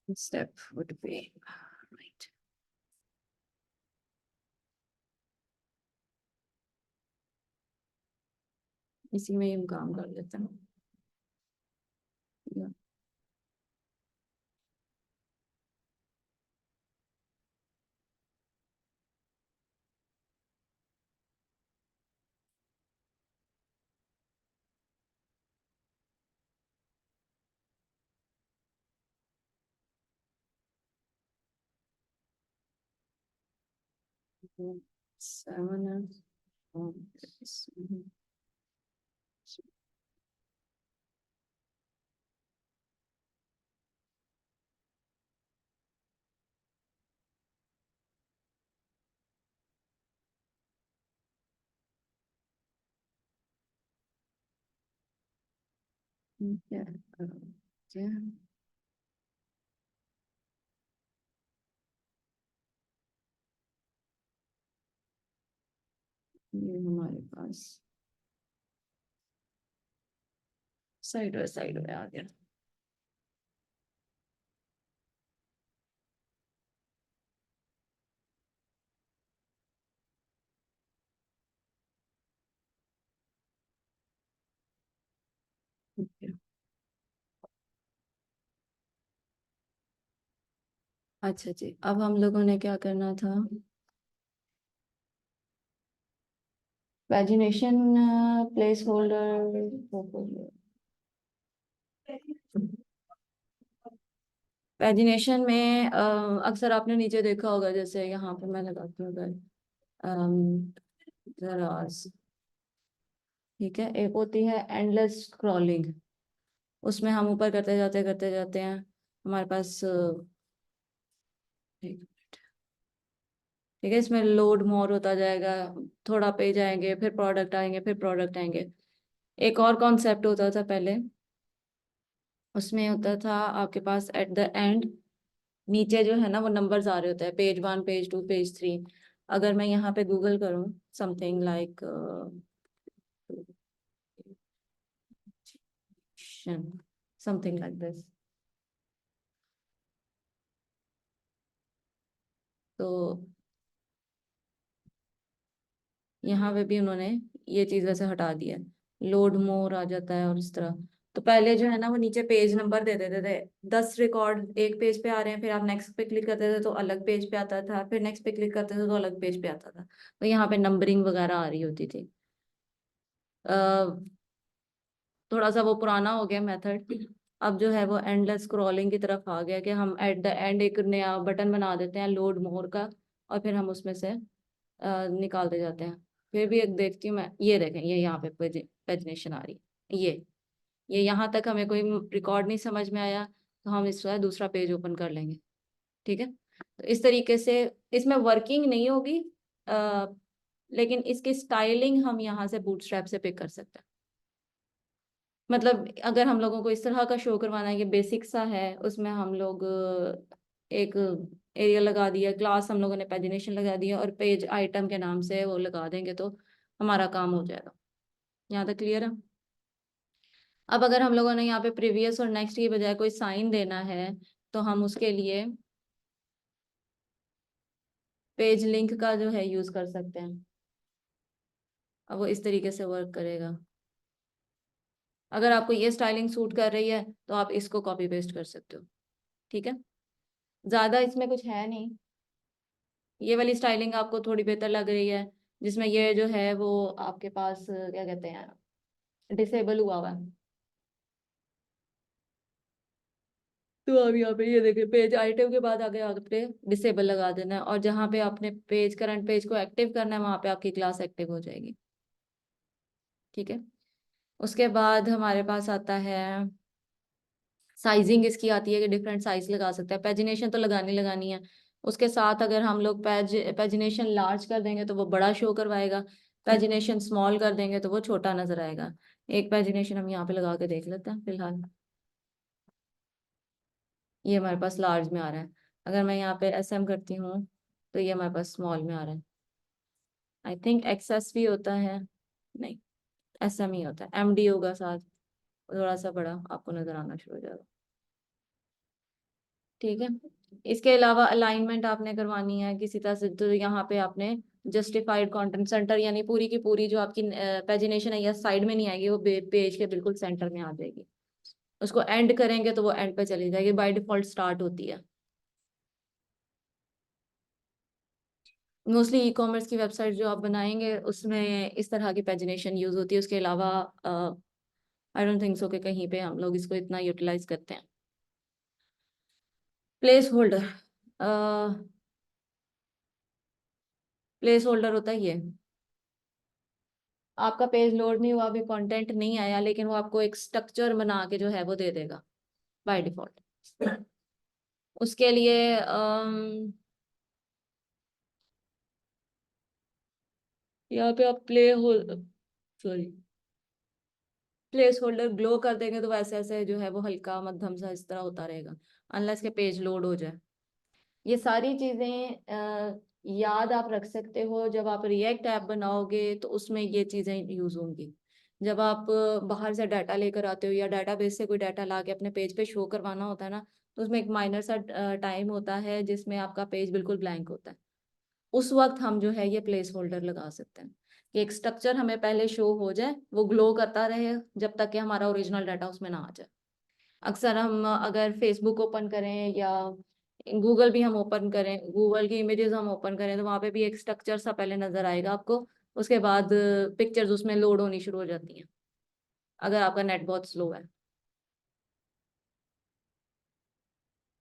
step would be right. इसी में हम काम कर लेते हैं। Yeah. Seven. Yeah. Yeah. ये हमारे पास साइड में आ गया। Okay. अच्छा जी, अब हम लोगों ने क्या करना था? Pagination place holder. पैजिनेशन में अक्सर आपने नीचे देखा होगा, जैसे यहाँ पे मैं लगाती हूँ अगर दराज, ठीक है। एक होती है एंडलेस स्क्रॉलिंग, उसमें हम ऊपर करते जाते हैं। हमारे पास ठीक है, इसमें लोड मोर होता जाएगा, थोड़ा पेज आएंगे, फिर प्रोडक्ट आएंगे, फिर प्रोडक्ट आएंगे। एक और कॉन्सेप्ट होता था पहले, उसमें होता था आपके पास एट द एंड नीचे जो है ना वो नंबर्स आ रहे होते हैं, पेज 1, पेज 2, पेज 3। अगर मैं यहाँ पे गूगल करूँ something like something like this, तो यहाँ पे भी उन्होंने ये चीज वैसे हटा दिया है, लोड मोर आ जाता है और इस तरह। तो पहले जो है ना वो नीचे पेज नंबर दे देते थे, 10 रिकॉर्ड एक पेज पे आ रहे हैं, फिर आप नेक्स्ट पे क्लिक करते थे तो अलग पेज पे आता था, फिर नेक्स्ट पे क्लिक करते थे तो अलग पेज पे आता था। तो यहाँ पे नंबरिंग वगैरह आ रही होती थी। थोड़ा सा वो पुराना हो गया मेथड। अब जो है वो एंडलेस स्क्रॉलिंग की तरफ आ गया कि हम एट द एंड एक नया बटन बना देते हैं लोड मोर का, और फिर हम उसमें से निकालते जाते हैं। फिर भी एक देखती हूँ मैं, ये देखें, ये यहाँ पे पेजिनेशन आ रही है। ये यहाँ तक हमें कोई रिकॉर्ड नहीं समझ में आया, तो हम इसका दूसरा पेज ओपन कर लेंगे। ठीक है, तो इस तरीके से इसमें वर्किंग नहीं होगी, आ, लेकिन इसकी स्टाइलिंग हम यहाँ से बूटस्ट्रैप से पिक कर सकते हैं। मतलब अगर हम लोगों को इस तरह का शो करवाना है, ये बेसिक सा है, उसमें हम लोग एक एरिया लगा दिया, क्लास हम लोगों ने पैजिनेशन लगा दिया, और पेज आइटम के नाम से वो लगा देंगे तो हमारा काम हो जाएगा। यहाँ तक क्लियर है? अब अगर हम लोगों ने यहाँ पे प्रीवियस और नेक्स्ट की बजाय कोई साइन देना है, तो हम उसके लिए पेज लिंक का जो है यूज कर सकते हैं। अब वो इस तरीके से वर्क करेगा। अगर आपको ये स्टाइलिंग सूट कर रही है तो आप इसको कॉपी पेस्ट कर सकते हो। ठीक है, ज्यादा इसमें कुछ है नहीं। ये वाली स्टाइलिंग आपको थोड़ी बेहतर लग रही है, जिसमें ये जो है वो आपके पास क्या कहते हैं, डिसेबल हुआ हुआ है। तो अब यहाँ पे ये देखिए, पेज आइटम के बाद आगे आपने डिसेबल लगा देना है, और जहाँ पे आपने पेज करंट पेज को एक्टिव करना है वहां पे आपकी क्लास एक्टिव हो जाएगी। ठीक है, उसके बाद हमारे पास आता है साइजिंग। इसकी आती है कि डिफरेंट साइज लगा सकते हैं। पैजिनेशन तो लगानी है, उसके साथ अगर हम लोग पैजिनेशन लार्ज कर देंगे तो वो बड़ा शो करवाएगा, पैजिनेशन स्मॉल कर देंगे तो वो छोटा नजर आएगा। एक पैजिनेशन हम यहाँ पे लगा के देख लेते हैं फिलहाल। ये हमारे पास लार्ज में आ रहा है। अगर मैं यहाँ पे SM करती हूँ तो ये हमारे पास स्मॉल में आ रहा है। आई थिंक XS भी होता है, नहीं, SM ही होता है। MD होगा साथ, थोड़ा सा बड़ा आपको नजर आना शुरू हो जाएगा। ठीक है। इसके अलावा अलाइनमेंट आपने करवानी है किसी तरह से, तो यहाँ पे आपने जस्टिफाइड कंटेंट सेंटर, यानी पूरी की पूरी जो आपकी पेजिनेशन है या साइड में नहीं आएगी, वो पेज के बिल्कुल सेंटर में आ जाएगी। उसको एंड करेंगे तो वो एंड पे चली जाएगी, बाय डिफॉल्ट स्टार्ट होती है। मोस्टली ई कॉमर्स की वेबसाइट जो आप बनाएंगे उसमें इस तरह की पेजिनेशन यूज होती है। उसके अलावा आई डोंट थिंक सो कि कहीं पे हम लोग इसको इतना यूटिलाइज करते हैं। प्लेस होल्डर, प्लेस होल्डर होता है ये, आपका पेज लोड नहीं हुआ, अभी कंटेंट नहीं आया, लेकिन वो आपको एक स्ट्रक्चर बना के जो है वो दे देगा बाय डिफॉल्ट। उसके लिए यहाँ पे आप सॉरी प्लेस होल्डर ग्लो कर देंगे तो वैसे ऐसे जो है वो हल्का मध्यम सा इस तरह होता रहेगा, अनलेस के पेज लोड हो जाए। ये सारी चीजें याद आप रख सकते हो, जब आप रिएक्ट ऐप बनाओगे तो उसमें ये चीजें यूज होंगी। जब आप बाहर से डाटा लेकर आते हो या डाटाबेस से कोई डाटा ला के अपने पेज पे शो करवाना होता है ना, तो उसमें एक माइनर सा टाइम होता है जिसमें आपका पेज बिल्कुल ब्लैंक होता है। उस वक्त हम जो है ये प्लेस होल्डर लगा सकते हैं कि एक स्ट्रक्चर हमें पहले शो हो जाए, वो ग्लो करता रहे जब तक कि हमारा ओरिजिनल डाटा उसमें ना आ जाए। अक्सर हम अगर फेसबुक ओपन करें या गूगल भी हम ओपन करें, गूगल की इमेजेस हम ओपन करें, तो वहाँ पे भी एक स्ट्रक्चर सा पहले नजर आएगा आपको। उसके बाद पिक्चर्स उसमें लोड होनी शुरू हो जाती हैं, अगर आपका नेट बहुत स्लो है।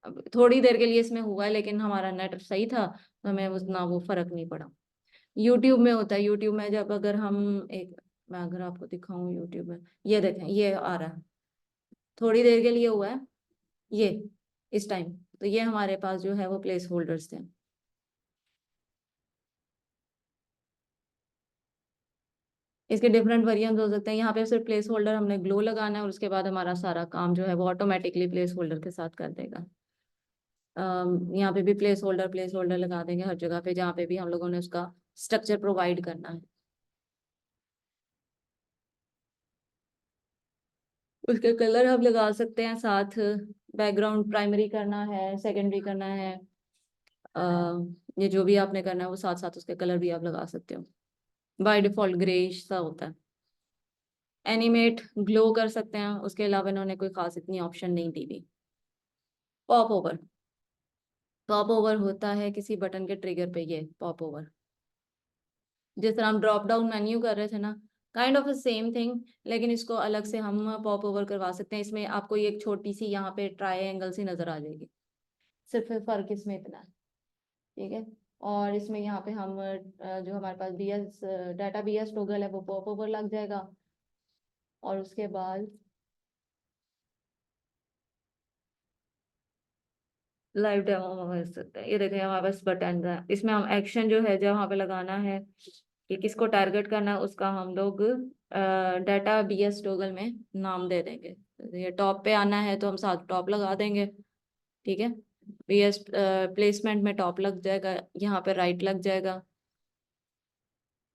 अब थोड़ी देर के लिए इसमें हुआ है, लेकिन हमारा नेट सही था तो हमें उतना वो फर्क नहीं पड़ा। यूट्यूब में होता है, यूट्यूब में जब अगर हम एक, मैं अगर आपको दिखाऊं यूट्यूब में, ये देखें ये आ रहा है, थोड़ी देर के लिए हुआ है ये इस टाइम, तो ये हमारे पास जो है वो प्लेस होल्डर्स थे। इसके डिफरेंट वेरिएंट्स हो सकते हैं। यहाँ पे सिर्फ प्लेस होल्डर हमने ग्लो लगाना है और उसके बाद हमारा सारा काम जो है वो ऑटोमेटिकली प्लेस होल्डर के साथ कर देगा। यहाँ पे भी प्लेस होल्डर लगा देंगे हर जगह पे जहाँ पे भी हम लोगों ने उसका स्ट्रक्चर प्रोवाइड करना है। उसके कलर हम लगा सकते हैं साथ, बैकग्राउंड प्राइमरी करना है, सेकेंडरी करना है, ये जो भी आपने करना है वो साथ साथ उसके कलर भी आप लगा सकते हो। बाय डिफॉल्ट ग्रेइश सा होता है। एनिमेट ग्लो कर सकते हैं, उसके अलावा इन्होंने कोई खास इतनी ऑप्शन नहीं दी हुई। पॉप ओवर, पॉप ओवर होता है किसी बटन के ट्रिगर पे, ये पॉप ओवर जिस तरह हम ड्रॉप डाउन मेन्यू कर रहे थे ना, काइंड ऑफ सेम थिंग, लेकिन इसको अलग से हम पॉप ओवर करवा सकते हैं। इसमें आपको ये एक छोटी सी यहाँ पे ट्रायंगल सी नजर आ जाएगी, सिर्फ फर्क इसमें इतना है। ठीक है। और इसमें यहाँ पे हम जो हमारे पास B S data B S toggle है वो पॉप ओवर लग जाएगा। और उसके बाद लाइव डेमो हम कर सकते हैं। ये देखें हमारे पास बटन है, इसमें हम एक्शन जो है जो वहाँ पे लगाना है कि किसको टारगेट करना है, उसका हम लोग डाटा बीएस टॉगल में नाम दे देंगे। ये टॉप पे आना है तो हम साथ टॉप लगा देंगे। ठीक है। बीएस प्लेसमेंट में टॉप लग जाएगा, यहाँ पे राइट लग जाएगा।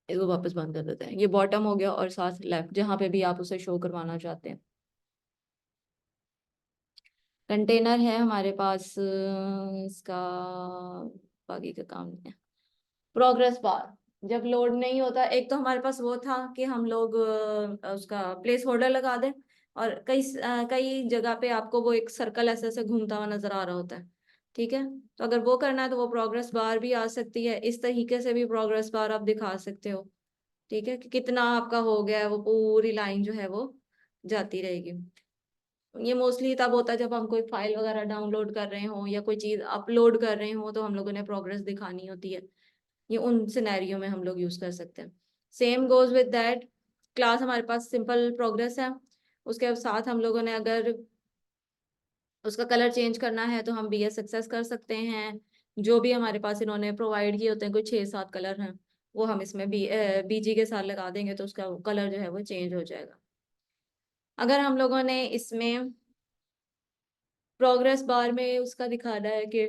इसको वापस बंद कर देते हैं। ये बॉटम हो गया और साथ लेफ्ट जहाँ पे भी आप उसे शो करवाना चाहते हैं। कंटेनर है हमारे पास, इसका बाकी का काम नहीं है। प्रोग्रेस बार, जब लोड नहीं होता, एक तो हमारे पास वो था कि हम लोग उसका प्लेस होल्डर लगा दें, और कई जगह पे आपको वो एक सर्कल ऐसे ऐसे घूमता हुआ नजर आ रहा होता है। ठीक है। तो अगर वो करना है तो वो प्रोग्रेस बार भी आ सकती है, इस तरीके से भी प्रोग्रेस बार आप दिखा सकते हो। ठीक है, कि कितना आपका हो गया है, वो पूरी लाइन जो है वो जाती रहेगी। ये मोस्टली तब होता है जब हम कोई फाइल वगैरह डाउनलोड कर रहे हो या कोई चीज अपलोड कर रहे हो, तो हम लोगों ने प्रोग्रेस दिखानी होती है। ये उन सिनेरियो में हम लोग यूज कर सकते हैं। Same goes with that, class हमारे पास सिंपल प्रोग्रेस है, उसके साथ हम लोगों ने अगर उसका कलर चेंज करना है तो हम बी एस सक्सेस कर सकते हैं। जो भी हमारे पास इन्होंने प्रोवाइड किए होते हैं, कोई 6-7 कलर हैं, वो हम इसमें बीजी के साथ लगा देंगे तो उसका कलर जो है वो चेंज हो जाएगा। अगर हम लोगों ने इसमें प्रोग्रेस बार में उसका दिखाना है कि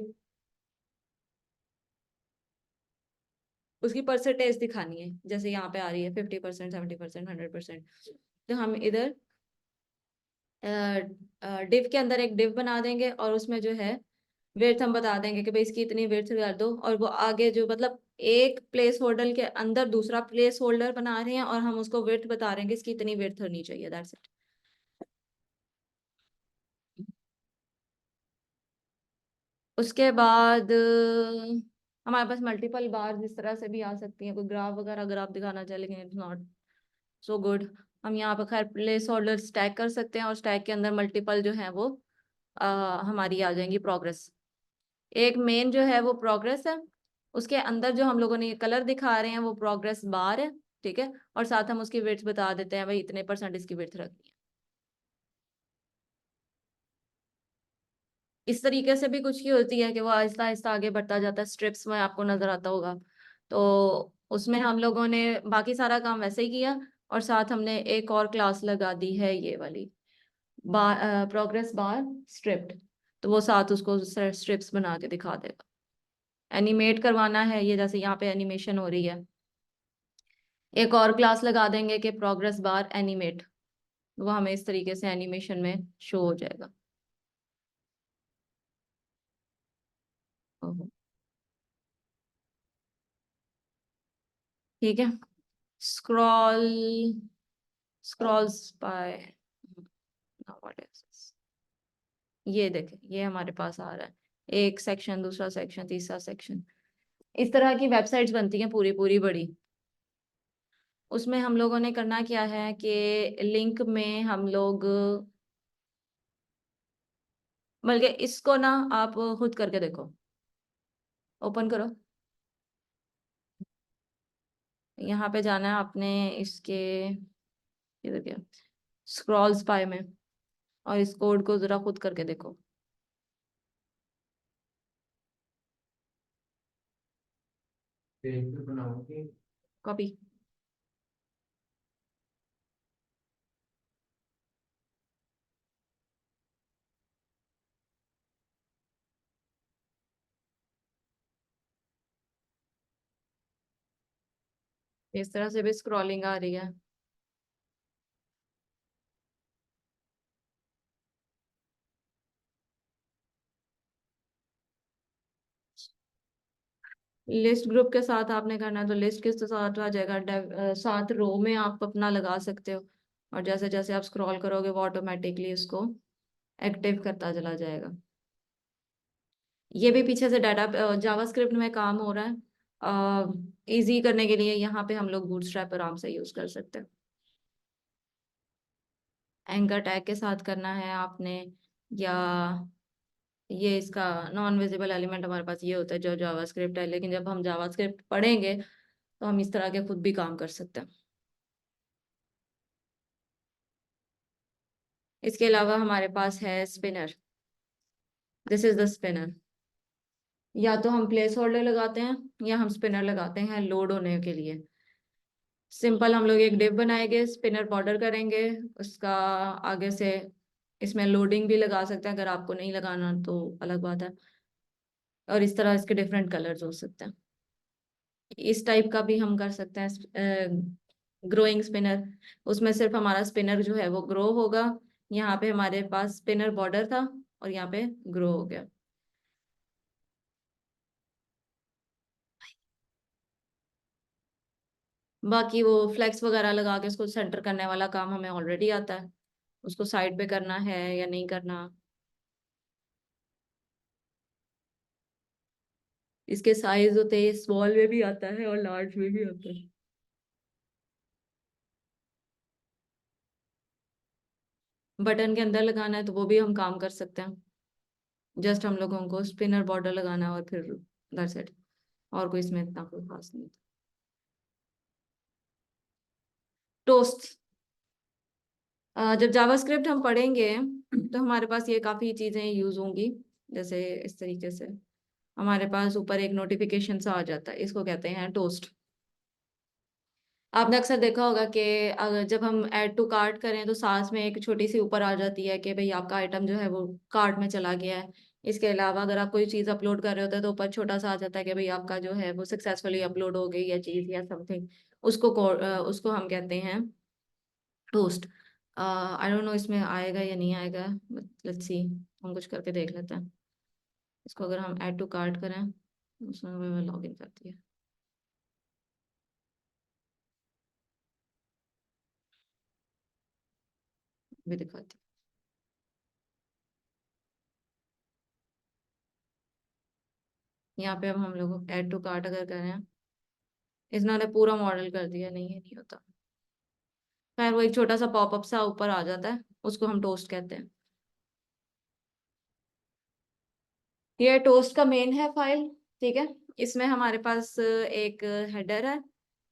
उसकी परसेंटेज दिखानी है, जैसे यहाँ पे आ रही है 50%, 70%, 100%, तो हम इधर डिव के अंदर एक डिव बना देंगे और उसमें जो है विड्थ हम बता देंगे कि भाई इसकी इतनी विड्थ कर दो, और वो आगे जो मतलब एक प्लेस होल्डर के अंदर दूसरा प्लेस होल्डर बना रहे हैं और हम उसको विड्थ बता रहे हैं कि इसकी इतनी विड्थ होनी चाहिए, दैट्स इट। उसके बाद हमारे पास मल्टीपल बार जिस तरह से भी आ सकती हैं, कोई ग्राफ वगैरह अगर आप दिखाना चाहें, लेकिन इट्स नॉट सो गुड। हम यहाँ पर खैर प्लेस होल्डर स्टैक कर सकते हैं, और स्टैक के अंदर मल्टीपल जो है वो हमारी आ जाएंगी प्रोग्रेस। एक मेन जो है वो प्रोग्रेस है, उसके अंदर जो हम लोगों ने ये कलर दिखा रहे हैं वो प्रोग्रेस बार है, ठीक है। और साथ हम उसकी विड्थ बता देते हैं, भाई इतने परसेंट इसकी विड्थ रखनी है। इस तरीके से भी कुछ की होती है कि वो आहिस्ता आहिस्ता आगे बढ़ता जाता है, स्ट्रिप्स में आपको नजर आता होगा। तो उसमें हम लोगों ने बाकी सारा काम वैसे ही किया, और साथ हमने एक और क्लास लगा दी है ये वाली प्रोग्रेस बार स्ट्रिप्ड। तो वो साथ उसको स्ट्रिप्स बना के दिखा देगा। एनिमेट करवाना है ये, जैसे यहाँ पे एनिमेशन हो रही है, एक और क्लास लगा देंगे कि प्रोग्रेस बार एनिमेट, वो हमें इस तरीके से एनिमेशन में शो हो जाएगा। ओहो, ठीक है। Scroll, scrolls by, what is this, ये देखें ये हमारे पास आ रहा है, एक सेक्शन, दूसरा सेक्शन, तीसरा सेक्शन। इस तरह की वेबसाइट्स बनती हैं पूरी पूरी बड़ी। उसमें हम लोगों ने करना क्या है कि लिंक में हम लोग, बल्कि इसको ना आप खुद करके देखो, ओपन करो। यहाँ पे जाना है आपने इसके, इधर क्या, स्क्रॉल्स पाए में, और इस कोड को जरा खुद करके देखो। कॉपी। इस तरह से भी स्क्रॉलिंग आ रही है। लिस्ट ग्रुप के साथ आपने करना है तो लिस्ट के साथ आ जाएगा, साथ रो में आप अपना लगा सकते हो, और जैसे जैसे आप स्क्रॉल करोगे वो ऑटोमेटिकली उसको एक्टिव करता चला जाएगा। ये भी पीछे से डाटा जावास्क्रिप्ट में काम हो रहा है, इजी करने के लिए यहाँ पे हम लोग बूटस्ट्रैप आराम से यूज कर सकते हैं। एंकर टैग के साथ करना है आपने, या ये इसका नॉन विजिबल एलिमेंट हमारे पास ये होता है जो जावास्क्रिप्ट है, लेकिन जब हम जावास्क्रिप्ट पढ़ेंगे तो हम इस तरह के खुद भी काम कर सकते हैं। इसके अलावा हमारे पास है spinner, this is the spinner. या तो हम प्लेस होल्डर लगाते हैं, या हम स्पिनर लगाते हैं लोड होने के लिए। सिंपल हम लोग एक डिव बनाएंगे, स्पिनर बॉर्डर करेंगे उसका, आगे से इसमें लोडिंग भी लगा सकते हैं, अगर आपको नहीं लगाना तो अलग बात है। और इस तरह इसके डिफरेंट कलर्स हो सकते हैं। इस टाइप का भी हम कर सकते हैं ग्रोइंग स्पिनर, उसमें सिर्फ हमारा स्पिनर जो है वो ग्रो होगा। यहाँ पे हमारे पास स्पिनर बॉर्डर था, और यहाँ पे ग्रो हो गया। बाकी वो फ्लेक्स वगैरह लगा के उसको सेंटर करने वाला काम हमें ऑलरेडी आता है, उसको साइड पे करना है या नहीं करना। इसके साइज होते हैं, स्मॉल में भी आता है और लार्ज में भी आता है। बटन के अंदर लगाना है तो वो भी हम काम कर सकते हैं, जस्ट हम लोगों को स्पिनर बॉर्डर लगाना है और फिर दैट्स इट। और कोई इसमें इतना कोई खास नहीं। टोस्ट, जब जावास्क्रिप्ट हम पढ़ेंगे तो हमारे पास ये काफ़ी चीज़ें यूज़ होंगी। जैसे इस तरीके से हमारे पास ऊपर एक नोटिफिकेशन सा आ जाता है, इसको कहते हैं टोस्ट। आपने अक्सर देखा होगा कि अगर जब हम ऐड टू कार्ट करें तो साथ में एक छोटी सी ऊपर आ जाती है कि भाई आपका आइटम जो है वो कार्ट में चला गया है। इसके अलावा अगर आप कोई चीज़ अपलोड कर रहे होते हैं तो ऊपर छोटा सा आ जाता है कि भाई आपका जो है वो सक्सेसफुली अपलोड हो गई है चीज़ या समथिंग। उसको हम कहते हैं टोस्ट। आई डोंट नो इसमें आएगा या नहीं आएगा, लेट्स सी, हम कुछ करके देख लेते हैं। इसको अगर हम ऐड टू कार्ट करें, उसमें हमें लॉग इन करती है। भी दिखाती है। यहाँ पे अब हम लोग ऐड टू कार्ट अगर करें, इसने पूरा मॉडल कर दिया, नहीं है नहीं होता। खैर वो एक छोटा सा पॉपअप सा ऊपर आ जाता है, उसको हम टोस्ट कहते हैं। ये टोस्ट का मेन है फाइल, ठीक है। इसमें हमारे पास एक हेडर है।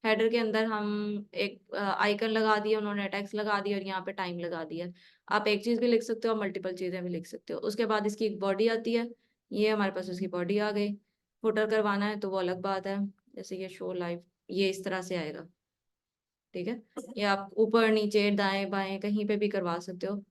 हेडर के अंदर हम एक आइकन लगा दिया, उन्होंने टैक्स लगा दिया और यहाँ पे टाइम लगा दिया। आप एक चीज भी लिख सकते हो, मल्टीपल चीजें भी लिख सकते हो। उसके बाद इसकी एक बॉडी आती है, ये हमारे पास उसकी बॉडी आ गई। फुटर करवाना है तो वो अलग बात है, जैसे ये शो लाइव, ये इस तरह से आएगा, ठीक है। ये आप ऊपर नीचे दाएं बाएं कहीं पे भी करवा सकते हो।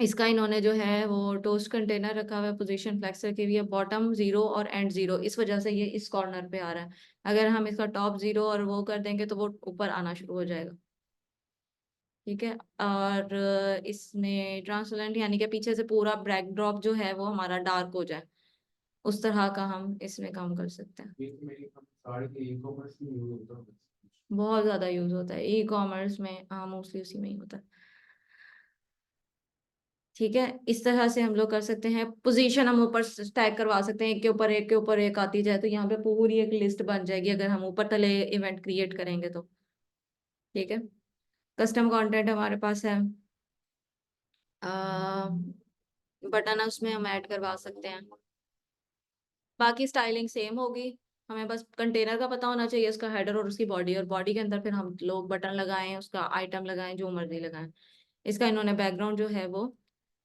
इसका इन्होंने जो है वो टोस्ट कंटेनर रखा हुआ है, पोजीशन फ्लेक्स रखी हुई है, बॉटम जीरो और एंड जीरो, इस वजह से ये इस कॉर्नर पे आ रहा है। अगर हम इसका टॉप जीरो और वो कर देंगे तो वो ऊपर आना शुरू हो जाएगा, ठीक है। और इसमें ट्रांसपेरेंट यानी कि पीछे से पूरा बैकड्रॉप जो है वो हमारा डार्क हो जाए, उस तरह का हम इसमें काम कर सकते हैं। बहुत ज्यादा यूज होता है ई कॉमर्स में, हाँ मोस्टली उसी में ही होता है, ठीक है। इस तरह से हम लोग कर सकते हैं। पोजीशन हम ऊपर टैग करवा सकते हैं, एक के ऊपर एक के ऊपर एक आती जाए तो यहाँ पे पूरी एक लिस्ट बन जाएगी अगर हम ऊपर तले इवेंट क्रिएट करेंगे तो, ठीक है। कस्टम कंटेंट हमारे पास है, बटन उसमें हम ऐड करवा सकते हैं। बाकी स्टाइलिंग सेम होगी, हमें बस कंटेनर का पता होना चाहिए, उसका हेडर और उसकी बॉडी, और बॉडी के अंदर फिर हम लोग बटन लगाएं, उसका आइटम लगाएं, जो मर्जी लगाएं। इसका इन्होंने बैकग्राउंड जो है वो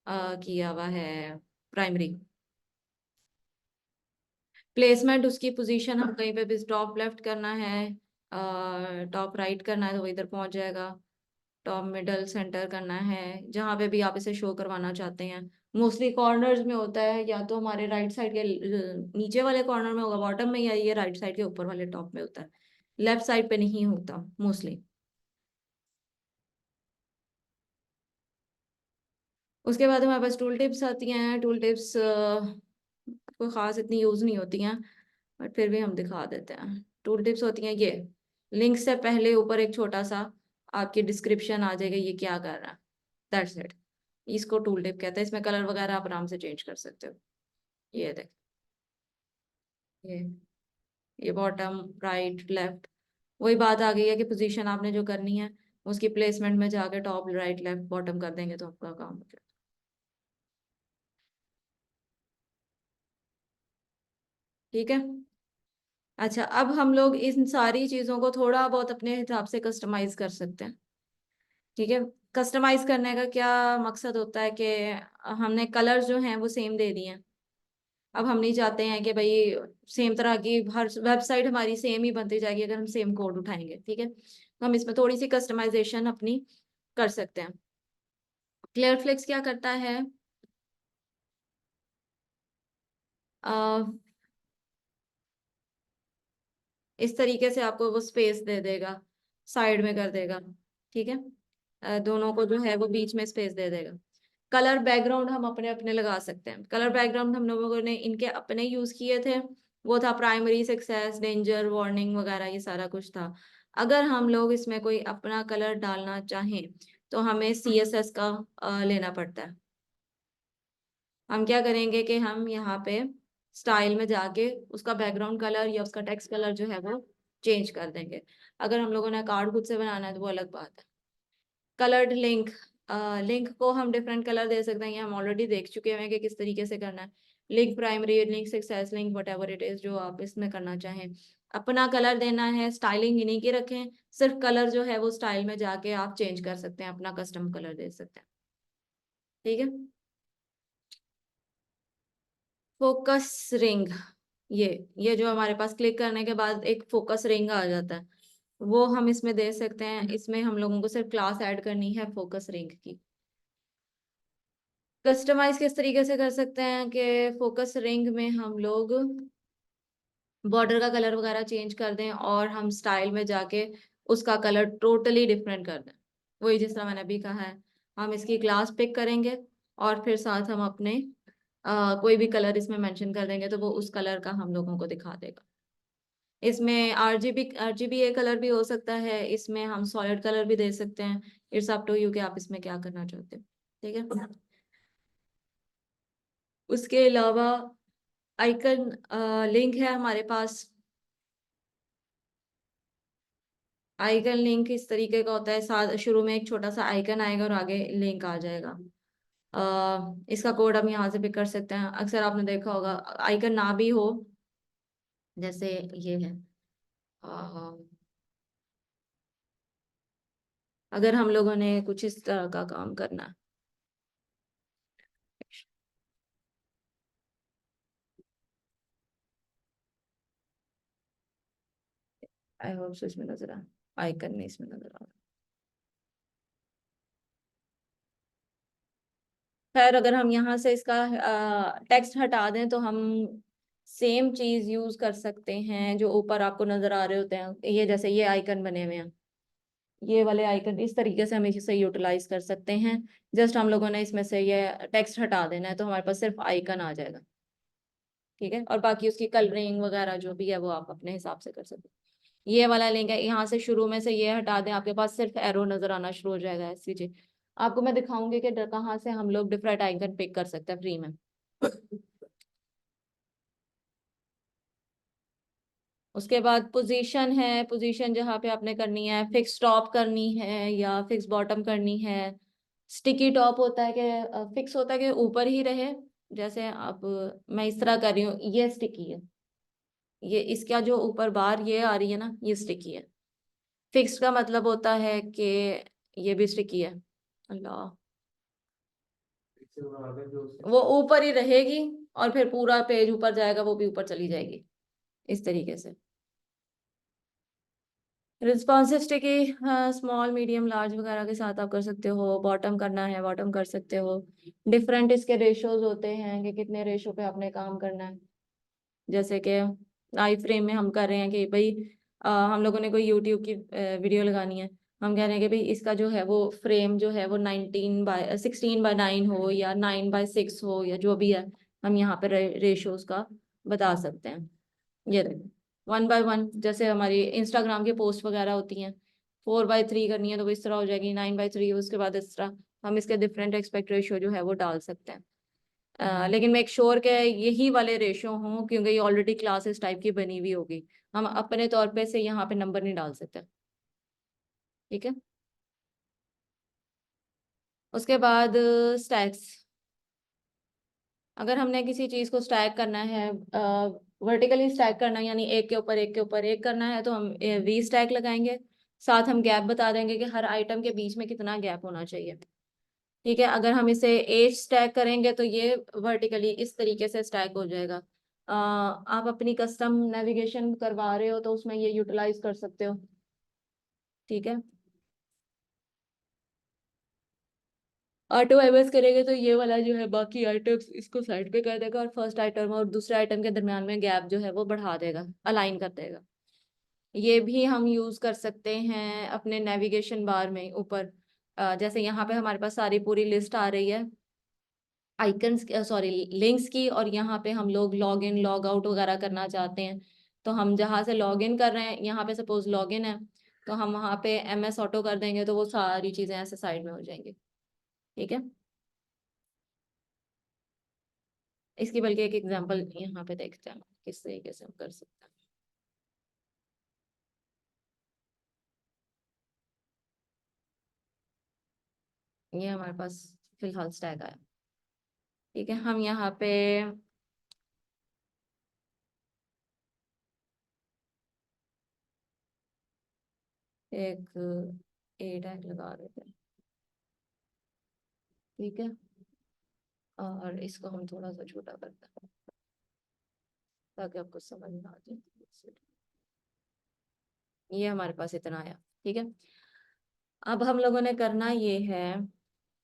किया हुआ है प्राइमरी। प्लेसमेंट उसकी पोजीशन हम कहीं पे भी टॉप लेफ्ट करना है, टॉप राइट करना है तो वो इधर पहुंच जाएगा। टॉप मिडल सेंटर करना है, जहां पे भी आप इसे शो करवाना चाहते हैं। मोस्टली कॉर्नर्स में होता है, या तो हमारे राइट साइड के नीचे वाले कॉर्नर में होगा बॉटम में, या ये राइट साइड के ऊपर वाले टॉप में होता है, लेफ्ट साइड पे नहीं होता मोस्टली। उसके बाद हमारे पास टूल टिप्स आती हैं। टूल टिप्स कोई खास इतनी यूज नहीं होती हैं, बट फिर भी हम दिखा देते हैं। टूल टिप्स होती हैं ये, लिंक से पहले ऊपर एक छोटा सा आपकी डिस्क्रिप्शन आ जाएगा, ये क्या कर रहा है, दैट्स इट। इसको टूल टिप कहते हैं। इसमें कलर वगैरह आप आराम से चेंज कर सकते हो। ये देख, ये ये बॉटम राइट लेफ्ट, वही बात आ गई है कि पोजीशन आपने जो करनी है उसकी प्लेसमेंट में जाके टॉप राइट लेफ्ट बॉटम कर देंगे तो आपका काम हो जाएगा, ठीक है। अच्छा, अब हम लोग इन सारी चीजों को थोड़ा बहुत अपने हिसाब से कस्टमाइज कर सकते हैं, ठीक है। कस्टमाइज करने का क्या मकसद होता है कि हमने कलर्स जो हैं वो सेम दे दिए हैं। अब हम नहीं चाहते हैं कि भाई सेम तरह की हर वेबसाइट हमारी सेम ही बनती जाएगी अगर हम सेम कोड उठाएंगे, ठीक है। तो हम इसमें थोड़ी सी कस्टमाइजेशन अपनी कर सकते हैं। क्लियर फ्लेक्स क्या करता है, अ, इस तरीके से आपको वो स्पेस दे देगा, साइड में कर देगा, ठीक है। दोनों को जो है वो बीच में स्पेस दे देगा। कलर बैकग्राउंड हम अपने अपने लगा सकते हैं। कलर बैकग्राउंड हम लोगों ने इनके अपने यूज किए थे, वो था प्राइमरी, सक्सेस, डेंजर, वार्निंग वगैरह, ये सारा कुछ था। अगर हम लोग इसमें कोई अपना कलर डालना चाहें तो हमें CSS का लेना पड़ता है। हम क्या करेंगे कि हम यहाँ पे स्टाइल में जाके उसका बैकग्राउंड कलर या उसका टेक्स्ट कलर जो है वो चेंज कर देंगे। अगर हम लोगों ने कार्ड खुद से बनाना है तो वो अलग बात है। कलर्ड लिंक, लिंक को हम डिफरेंट कलर दे सकते हैं, ये हम ऑलरेडी देख चुके हैं कि किस तरीके से करना है। Link primary, link success link, what ever it is जो आप इसमें करना चाहें। अपना कलर देना है, स्टाइलिंग इन्हीं की रखें, सिर्फ कलर जो है वो स्टाइल में जाके आप चेंज कर सकते हैं, अपना कस्टम कलर दे सकते हैं, ठीक है। फोकस रिंग, ये जो हमारे पास क्लिक करने के बाद एक फोकस रिंग आ जाता है, वो हम इसमें दे सकते हैं। इसमें हम लोगों को सिर्फ क्लास ऐड करनी है फोकस रिंग की। कस्टमाइज किस तरीके से कर सकते हैं कि फोकस रिंग में हम लोग बॉर्डर का कलर वगैरह चेंज कर दें और हम स्टाइल में जाके उसका कलर टोटली डिफरेंट कर दें। वही जिस तरह मैंने अभी कहा है, हम इसकी क्लास पिक करेंगे और फिर साथ हम अपने कोई भी कलर इसमें मेंशन कर देंगे तो वो उस कलर का हम लोगों को दिखा देगा। इसमें आरजीबी ए कलर भी हो सकता है, इसमें हम सॉलिड कलर भी दे सकते हैं। इट्स अप टू यू कि आप इसमें क्या करना चाहते हो। ठीक है। उसके अलावा आइकन लिंक है हमारे पास। आइकन लिंक इस तरीके का होता है, साथ शुरू में एक छोटा सा आइकन आएगा और आगे लिंक आ जाएगा। इसका कोड हम यहाँ से पिक कर सकते हैं। अक्सर आपने देखा होगा आइकन ना भी हो, जैसे ये है। अ, अगर हम लोगों ने कुछ इस तरह का काम करना है, आई होप इसमें नजर आ, आइकन नहीं इसमें नजर आ रहा। खैर अगर हम यहाँ से इसका टेक्स्ट हटा दें तो हम सेम चीज यूज कर सकते हैं जो ऊपर आपको नजर आ रहे होते हैं। ये जैसे ये आइकन बने हुए हैं, ये वाले आइकन इस तरीके से हम इसे यूटिलाइज कर सकते हैं। जस्ट हम लोगों ने इसमें से ये टेक्स्ट हटा देना है तो हमारे पास सिर्फ आइकन आ जाएगा। ठीक है, और बाकी उसकी कलरिंग वगैरह जो भी है वो आप अपने हिसाब से कर सकते हैं। ये वाला लिंक है, यहाँ से शुरू में से ये हटा दें, आपके पास सिर्फ एरो नजर आना शुरू हो जाएगा। एसवीजी आपको मैं दिखाऊंगी कि कहाँ से हम लोग डिफरेंट आइकन पिक कर सकते हैं फ्री में। उसके बाद पोजीशन है, पोजीशन जहाँ पे आपने करनी है, फिक्स टॉप करनी है या फिक्स बॉटम करनी है। स्टिकी टॉप होता है कि फिक्स होता है कि ऊपर ही रहे। जैसे अब मैं इस तरह कर रही हूँ, ये स्टिकी है। ये इसका जो ऊपर बार ये आ रही है ना, ये स्टिकी है। फिक्स का मतलब होता है कि ये भी स्टिकी है। अल्लाह, वो ऊपर ही रहेगी और फिर पूरा पेज ऊपर जाएगा, वो भी ऊपर चली जाएगी इस तरीके से। Responsive sticky small medium large वगैरह के साथ आप कर सकते हो। बॉटम करना है बॉटम कर सकते हो। डिफरेंट इसके रेशोज होते हैं कि कितने रेशो पे आपने काम करना है। जैसे कि आई फ्रेम में हम कर रहे हैं कि भाई हम लोगों ने कोई यूट्यूब की वीडियो लगानी है। हम कह रहे हैं कि भाई इसका जो है वो फ्रेम जो है वो 16:9 हो या 9:6 हो या जो भी है। हम यहाँ पे रेशोज का बता सकते हैं। ये देखो 1:1, जैसे हमारी इंस्टाग्राम की पोस्ट वगैरह होती हैं। 4:3 करनी है तो वो इस तरह हो जाएगी, 9:3 उसके बाद इस तरह। हम इसके डिफरेंट एस्पेक्ट रेशियो जो है वो डाल सकते हैं। लेकिन मेक श्योर के यही वाले रेशियो हों, क्योंकि ये ऑलरेडी क्लासेस टाइप की बनी हुई होगी। हम अपने तौर पे से यहाँ पे नंबर नहीं डाल सकते। ठीक है। उसके बाद स्टैक्स। अगर हमने किसी चीज को स्टैक करना है, वर्टिकली स्टैक करना है, यानी एक के ऊपर एक के ऊपर एक करना है, तो हम वी स्टैक लगाएंगे। साथ हम गैप बता देंगे कि हर आइटम के बीच में कितना गैप होना चाहिए। ठीक है। अगर हम इसे एज स्टैक करेंगे तो ये वर्टिकली इस तरीके से स्टैक हो जाएगा। आप अपनी कस्टम नेविगेशन करवा रहे हो तो उसमें ये यूटिलाइज कर सकते हो। ठीक है। ऑटो एमएस करेंगे तो ये वाला जो है बाकी आइटम्स इसको साइड पे कर देगा और फर्स्ट आइटम और दूसरे आइटम के दरम्यान में गैप जो है वो बढ़ा देगा, अलाइन कर देगा। ये भी हम यूज कर सकते हैं अपने नेविगेशन बार में ऊपर। जैसे यहाँ पे हमारे पास सारी पूरी लिस्ट आ रही है आइकन्स, सॉरी लिंक्स की, और यहाँ पे हम लोग लॉग इन लॉग आउट वगैरह करना चाहते हैं। तो हम जहाँ से लॉग इन कर रहे हैं, यहाँ पे सपोज लॉग इन है, तो हम वहाँ पे एमएस ऑटो कर देंगे तो वो सारी चीजें ऐसे साइड में हो जाएंगी। ठीक है। इसकी बल्कि एक एग्जांपल यहाँ पे देखते हैं किस तरीके से हम कर सकते हैं। ये हमारे पास फिलहाल स्टैक आया। ठीक है। हम यहाँ पे एक ए टैग लगा देते हैं। ठीक है। और इसको हम थोड़ा सा छोटा करते हैं ताकि आपको समझ में आ जाए। ये हमारे पास इतना आया। ठीक है। अब हम लोगों ने करना ये है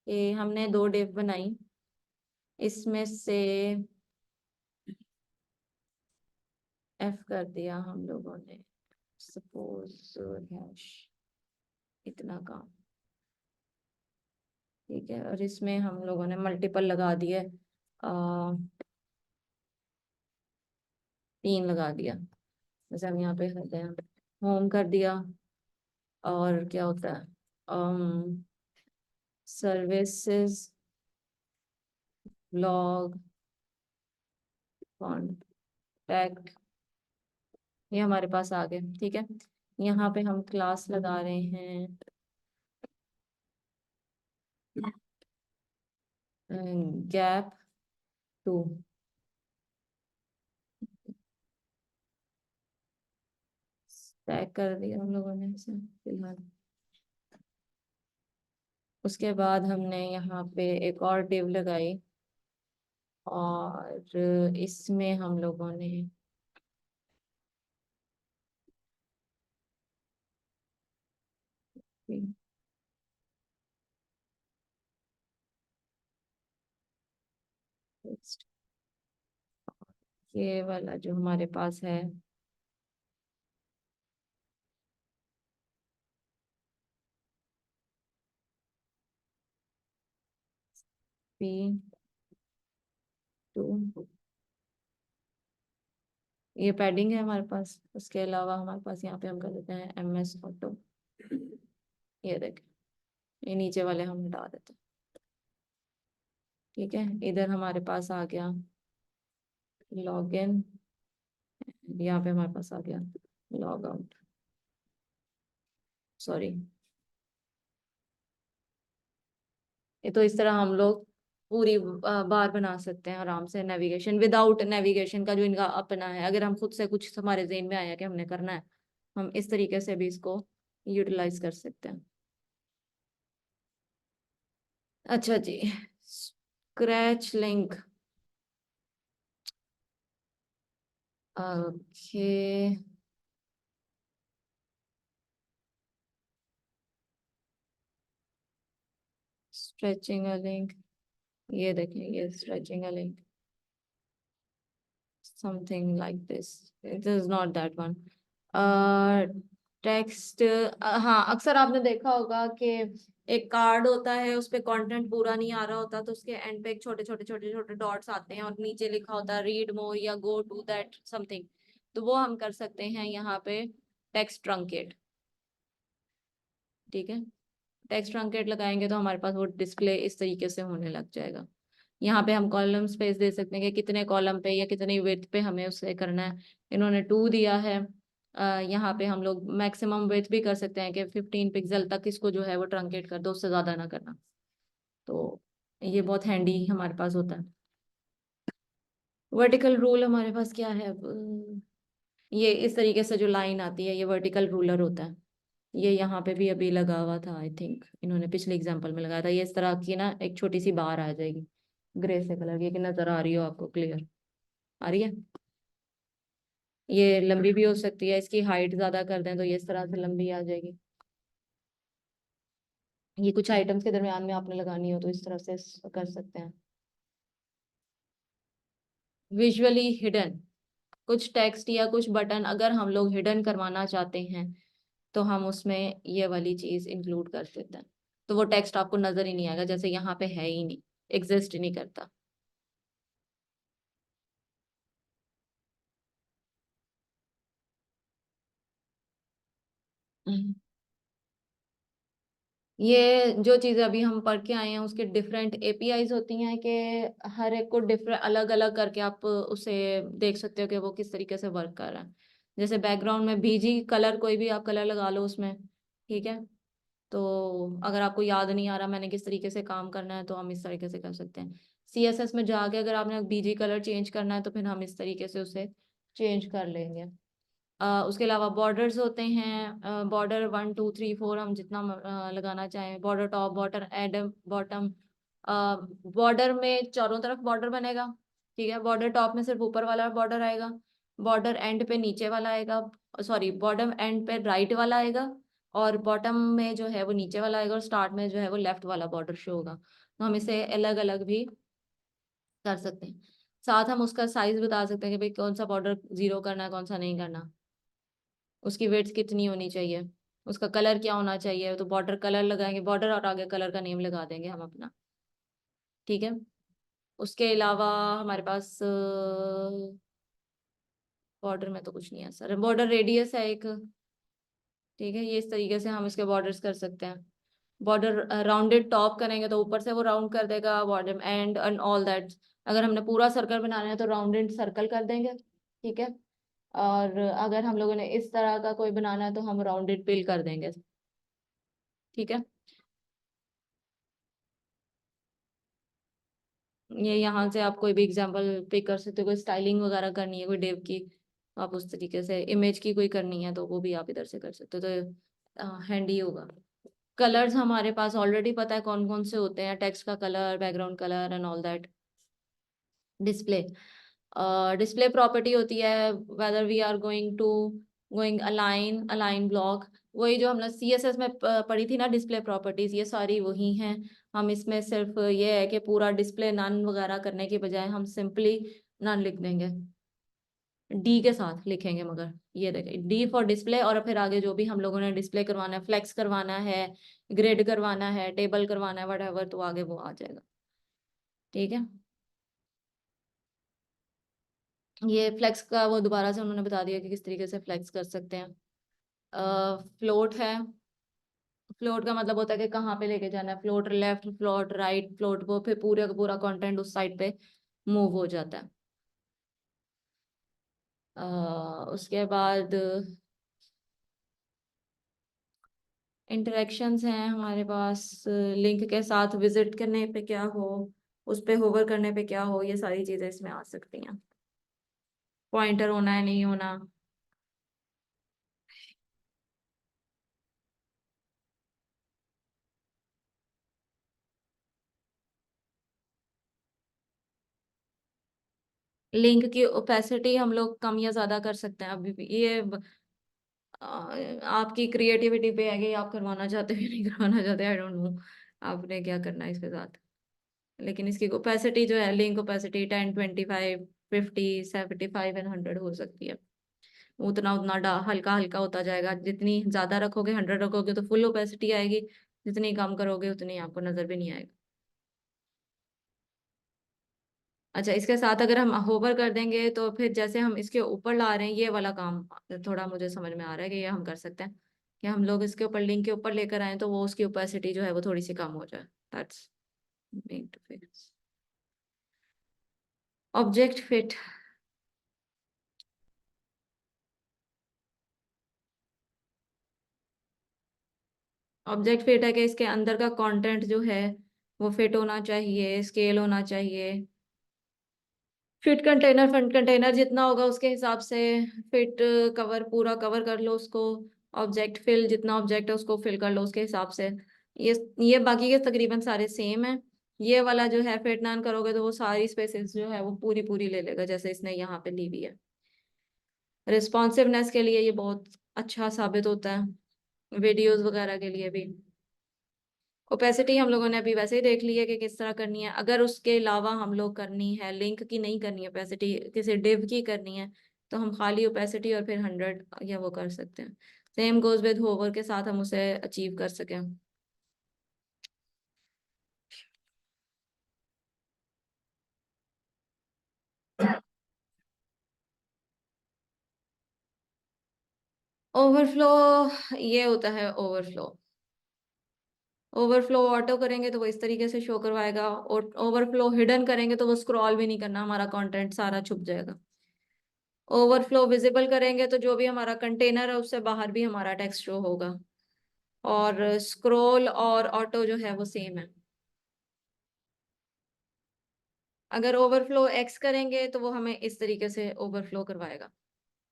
कि हमने दो डिव बनाई, इसमें से एफ कर दिया हम लोगों ने, सपोज हैश इतना काम। ठीक है। और इसमें हम लोगों ने मल्टीपल लगा दिए आ, 3 लगा दिया। जैसे हम यहाँ पे करते हैं, होम कर दिया। और क्या होता है, सर्विसेज, लॉग, कॉन्टैक्ट, ये हमारे पास आ गए। ठीक है, यहाँ पे हम क्लास लगा रहे हैं गैप 2। टैग कर दिया हम लोगों ने इसे फिलहाल। उसके बाद हमने यहाँ पे एक और div लगाई, और इसमें हम लोगों ने ये वाला जो हमारे पास है, P2, ये पैडिंग है हमारे पास। उसके अलावा हमारे पास यहाँ पे हम कर देते हैं MS ऑटो। ये देखें, ये नीचे वाले हम हटा देते हैं। ठीक है, इधर हमारे पास आ गया लॉगिन, यहाँ पे हमारे पास आ गया लॉग आउट, सॉरी। ये तो इस तरह हम लोग पूरी बार बना सकते हैं आराम से। नेविगेशन, विदाउट नेविगेशन का जो इनका अपना है, अगर हम खुद से कुछ हमारे जेन में आया कि हमने करना है, हम इस तरीके से भी इसको यूटिलाइज कर सकते हैं। अच्छा जी, scratch link. Okay, stretching a link, ये देखें, ये stretching a link, something like this, it is not that one। Text, हाँ, अक्सर आपने देखा होगा कि एक कार्ड होता है, उस पे कंटेंट पूरा नहीं आ रहा होता, तो उसके एंड पे एक छोटे छोटे छोटे छोटे डॉट्स आते हैं और नीचे लिखा होता है रीड मोर या गो टू दैट समथिंग। तो वो हम कर सकते हैं यहाँ पे टेक्स्ट ट्रंकेट। ठीक है, टेक्स्ट ट्रंकेट लगाएंगे तो हमारे पास वो डिस्प्ले इस तरीके से होने लग जाएगा। यहाँ पे हम कॉलम स्पेस दे सकते हैं कि कितने कॉलम पे या कितनी विड्थ पे हमें उसे करना है। इन्होंने 2 दिया है। यहाँ पे हम लोग मैक्सिमम विड्थ भी कर सकते हैं कि 15 पिक्सल तक इसको जो है वो ट्रंकेट कर दो, उससे ज्यादा ना करना। तो ये बहुत हैंडी हमारे पास होता है। वर्टिकल रूल हमारे पास क्या है अब? ये इस तरीके से जो लाइन आती है, ये वर्टिकल रूलर होता है। ये यहाँ पे भी अभी लगा हुआ था, आई थिंक इन्होंने पिछले एग्जाम्पल में लगाया था। ये इस तरह की ना एक छोटी सी बार आ जाएगी ग्रे से कलर की, कि नजर आ रही हो आपको? क्लियर आ रही है? ये लंबी भी हो सकती है, इसकी हाइट ज्यादा कर दें तो ये इस तरह से लंबी आ जाएगी। ये कुछ आइटम्स के दरमियान में आपने लगानी हो तो इस तरह से कर सकते हैं। विजुअली हिडन, कुछ टेक्स्ट या कुछ बटन अगर हम लोग हिडन करवाना चाहते हैं तो हम उसमें ये वाली चीज इंक्लूड कर देते हैं। तो वो टेक्स्ट आपको नजर ही नहीं आएगा, जैसे यहाँ पे है ही नहीं, एग्जिस्ट ही नहीं करता। हम्म। ये जो चीजें अभी हम पढ़ के आए हैं उसके डिफरेंट एपीआईज होती हैं, कि हर एक को डिफरेंट अलग अलग करके आप उसे देख सकते हो कि वो किस तरीके से वर्क कर रहा है। जैसे बैकग्राउंड में बीजी कलर, कोई भी आप कलर लगा लो उसमें। ठीक है, तो अगर आपको याद नहीं आ रहा मैंने किस तरीके से काम करना है, तो हम इस तरीके से कर सकते हैं। सीएसएस में जाके अगर आपने बीजी कलर चेंज करना है तो फिर हम इस तरीके से उसे चेंज कर लेंगे। उसके अलावा बॉर्डर्स होते हैं, बॉर्डर 1 2 3 4 हम जितना लगाना चाहें, border top, border Adam, bottom. Border में चारों तरफ बॉर्डर बनेगा। ठीक है, बॉर्डर टॉप में सिर्फ ऊपर वाला बॉर्डर आएगा, बॉर्डर एंड पे नीचे वाला आएगा, सॉरी बॉटम एंड पे राइट वाला आएगा, और बॉटम में जो है वो नीचे वाला आएगा, और स्टार्ट में जो है वो लेफ्ट वाला बॉर्डर शो होगा। तो हम इसे अलग अलग भी कर सकते हैं। साथ हम उसका साइज बता सकते हैं कि भाई कौन सा बॉर्डर जीरो करना है, कौन सा नहीं करना, उसकी वेट्स कितनी होनी चाहिए, उसका कलर क्या होना चाहिए। तो बॉर्डर कलर लगाएंगे, बॉर्डर और आगे कलर का नेम लगा देंगे हम अपना। ठीक है, उसके अलावा हमारे पास बॉर्डर में तो कुछ नहीं है सर, बॉर्डर रेडियस है एक। ठीक है, ये इस तरीके से हम इसके बॉर्डर्स कर सकते हैं। बॉर्डर राउंडेड टॉप करेंगे तो ऊपर से वो राउंड कर देगा बॉटम एंड ऑल दैट। अगर हमने पूरा सर्कल बनाना है तो राउंडेड सर्कल कर देंगे। ठीक है, और अगर हम लोगों ने इस तरह का कोई बनाना है तो हम राउंडेड पिल कर देंगे। ठीक है, ये यहाँ से आप कोई भी एग्जांपल पिक कर सकते हो, कोई स्टाइलिंग वगैरह करनी है कोई डेव की, तो आप उस तरीके से इमेज की कोई करनी है तो वो भी आप इधर से कर सकते हो, तो हैंडी होगा। कलर्स हमारे पास ऑलरेडी पता है कौन कौन से होते हैं, टेक्स्ट का colour, background colour and all that. Display, display property होती है whether we are going align align block, वही जो हमने सीएसएस में पढ़ी थी ना, डिस्प्ले प्रॉपर्टीज, ये सारी वही हैं। हम इसमें सिर्फ ये है कि पूरा डिस्प्ले नन वगैरह करने के बजाय हम सिंपली नन लिख देंगे, डी के साथ लिखेंगे, मगर ये देखें डी फॉर डिस्प्ले, और फिर आगे जो भी हम लोगों ने डिस्प्ले करवाना है, फ्लेक्स करवाना है, ग्रिड करवाना है, टेबल करवाना है, वट तो आगे वो आ जाएगा। ठीक है, ये फ्लेक्स का वो दोबारा से उन्होंने बता दिया कि किस तरीके से फ्लेक्स कर सकते हैं। फ्लोट है, फ्लोट का मतलब होता है कि कहाँ पे लेके जाना है, float left, float right, float वो फिर पूरे का पूरा कंटेंट उस साइड पे मूव हो जाता है। उसके बाद इंटरेक्शंस हैं हमारे पास, लिंक के साथ विजिट करने पे क्या हो, उस पे होवर करने पे क्या हो, ये सारी चीजें इसमें आ सकती हैं। पॉइंटर होना है नहीं होना। लिंक की ओपेसिटी हम लोग कम या ज्यादा कर सकते हैं, अभी भी ये आपकी क्रिएटिविटी पे है कि आप करवाना चाहते हो या नहीं करवाना चाहते, आई डोंट नो आपने क्या करना है इसके साथ। लेकिन इसकी ओपेसिटी जो है, लिंक ओपेसिटी 10, 25, 50, 75 एंड 100 हो सकती है। उतना उतना हल्का हल्का होता जाएगा, जितनी ज्यादा रखोगे 100 रखोगे तो फुल ओपेसिटी आएगी, जितनी कम करोगे उतनी आपको नजर भी नहीं आएगा। अच्छा, इसके साथ अगर हम होवर कर देंगे तो फिर जैसे हम इसके ऊपर ला रहे हैं, ये वाला काम थोड़ा मुझे समझ में आ रहा है कि ये हम कर सकते हैं, कि हम लोग इसके ऊपर लिंक के ऊपर लेकर आए तो वो उसकी ओपेसिटी जो है वो थोड़ी सी कम हो जाए। That's make to fix. Object fit, object fit है कि इसके अंदर का कंटेंट जो है वो फिट होना चाहिए, स्केल होना चाहिए। फिट कंटेनर, फ्रंट कंटेनर जितना होगा उसके हिसाब से फिट, कवर पूरा कवर कर लो उसको। ऑब्जेक्ट फिल, जितना ऑब्जेक्ट है उसको फिल कर लो उसके हिसाब से। ये ये बाकी के तकरीबन सारे सेम है। ये वाला जो है फिट नॉन करोगे तो वो सारी स्पेसेस जो है वो पूरी पूरी ले लेगा, जैसे इसने यहाँ पे ली हुई है। रिस्पॉन्सिवनेस के लिए ये बहुत अच्छा साबित होता है, वीडियोस वगैरह के लिए भी। ओपेसिटी हम लोगों ने अभी वैसे ही देख ली है कि किस तरह करनी है। अगर उसके अलावा हम लोग करनी है, लिंक की नहीं करनी है ओपेसिटी, किसी डिव की करनी है, तो हम खाली ओपेसिटी और फिर 100 या वो कर सकते हैं। सेम गोज विद होवर के साथ हम उसे अचीव कर सकें। ओवरफ्लो, ये होता है ओवरफ्लो। ओवरफ्लो ऑटो करेंगे तो वो इस तरीके से शो करवाएगा, और ओवरफ्लो हिडन करेंगे तो वो स्क्रॉल भी नहीं करना, हमारा कंटेंट सारा छुप जाएगा। ओवरफ्लो विजिबल करेंगे तो जो भी हमारा कंटेनर है उससे बाहर भी हमारा टेक्स्ट शो होगा। और स्क्रॉल और ऑटो जो है वो सेम है। अगर ओवरफ्लो एक्स करेंगे तो वो हमें इस तरीके से ओवरफ्लो करवाएगा,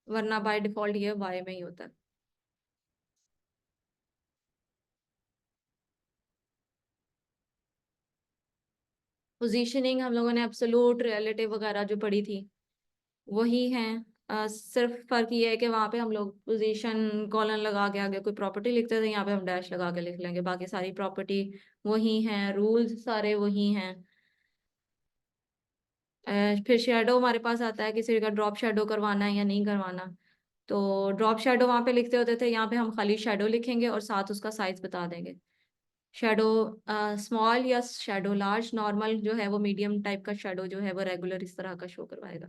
वरना बाय डिफॉल्ट ये वाई में ही होता है। पोजीशनिंग हम लोगों ने एब्सोल्यूट, रिलेटिव वगैरह जो पढ़ी थी वही है। सिर्फ फर्क ये है कि वहां पे हम लोग पोजीशन कॉलन लगा के आगे कोई प्रॉपर्टी लिखते थे, यहाँ पे हम डैश लगा के लिख लेंगे, बाकी सारी प्रॉपर्टी वही हैं, रूल्स सारे वही हैं। फिर शेडो हमारे पास आता है, किसी का ड्रॉप शेडो करवाना है या नहीं करवाना। तो ड्रॉप शेडो वहां पे लिखते होते थे, यहाँ पे हम खाली शेडो लिखेंगे और साथ उसका साइज बता देंगे। शेडो स्मॉल या शेडो लार्ज, नॉर्मल जो है वो मीडियम टाइप का, शेडो जो है वो रेगुलर इस तरह का शो करवाएगा।